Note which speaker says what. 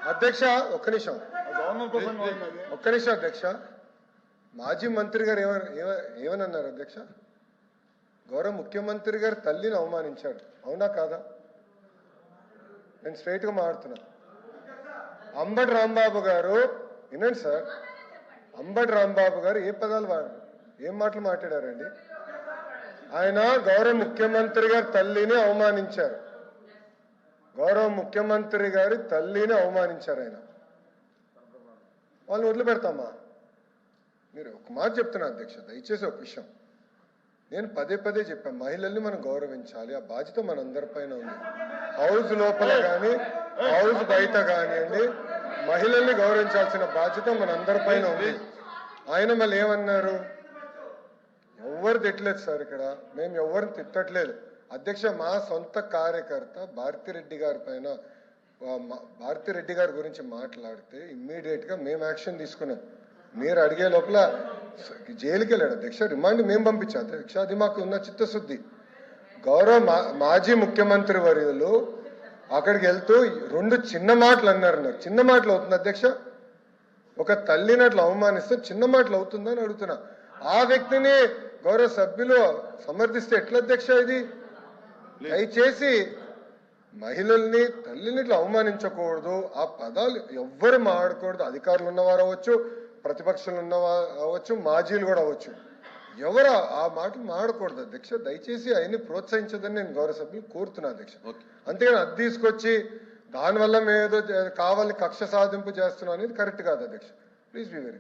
Speaker 1: అధ్యక్ష ఒక్క నిమిషం అధ్యక్ష మాజీ మంత్రి గారు ఏమని అన్నారు అధ్యక్ష? గౌరవ ముఖ్యమంత్రి గారు తల్లిని అవమానించాడు, అవునా కాదా? నేను స్ట్రైట్ గా మాట్లాడుతున్నా. అంబటి రాంబాబు గారు వినండి సార్, అంబటి రాంబాబు గారు ఏ పదాలు వాడారు, ఏం మాటలు మాట్లాడారండి? ఆయన గౌరవ ముఖ్యమంత్రి గారి తల్లిని అవమానించారు, గౌరవ ముఖ్యమంత్రి గారి తల్లిని అవమానించారు. ఆయన వాళ్ళని వదిలిపెడతామా? మీరు ఒక మాట చెప్తున్నా అధ్యక్ష, దయచేసి ఒక విషయం నేను పదే పదే చెప్పాను, మహిళల్ని మనం గౌరవించాలి, ఆ బాధ్యత మనందరిపైన ఉంది. హౌస్ లోపల కానీ హౌస్ బయట కానివ్వండి, మహిళల్ని గౌరవించాల్సిన బాధ్యత మనందరిపైన ఉంది. ఆయన మళ్ళీ ఏమన్నారు? ఎవరు తిట్టలేదు సార్, ఇక్కడ మేము ఎవరిని తిట్టట్లేదు అధ్యక్ష. మా సొంత కార్యకర్త భారతిరెడ్డి గారి పైన, భారతిరెడ్డి గారి గురించి మాట్లాడితే ఇమ్మీడియట్ గా మేము యాక్షన్ తీసుకున్నాం. మీరు అడిగే లోపల జైలుకి వెళ్ళాడు అధ్యక్ష, రిమాండ్ మేము పంపించాం అధ్యక్ష. అది మాకు ఉన్న చిత్తశుద్ధి. గౌరవ మాజీ ముఖ్యమంత్రి వర్యులు అక్కడికి వెళ్తూ రెండు చిన్న మాటలు అన్నారు. చిన్న మాటలు అవుతుంది అధ్యక్ష? ఒక తల్లిని అట్లా అవమానిస్తే చిన్న మాటలు అవుతుందని అడుగుతున్నా. ఆ వ్యక్తిని గౌరవ సభ్యులు సమర్థిస్తే ఎట్లా అధ్యక్ష? ఇది దయచేసి మహిళల్ని తల్లిని ఇట్లా అవమానించకూడదు, ఆ పదాలు ఎవ్వరు మాడకూడదు. అధికారులు ఉన్నవారు అవ్వచ్చు, ప్రతిపక్షాలు ఉన్నవారు అవ్వచ్చు, మాజీలు కూడా అవ్వచ్చు, ఎవరు ఆ మాటలు మాడకూడదు అధ్యక్ష. దయచేసి ఆయన్ని ప్రోత్సహించదని నేను గౌరవ సభ్యులు కోరుతున్నా అధ్యక్ష. అంతేగాని అది తీసుకొచ్చి దానివల్ల మేమేదో కావాలని కక్ష సాధింపు చేస్తున్నాం అనేది కరెక్ట్ కాదు అధ్యక్ష. Please be very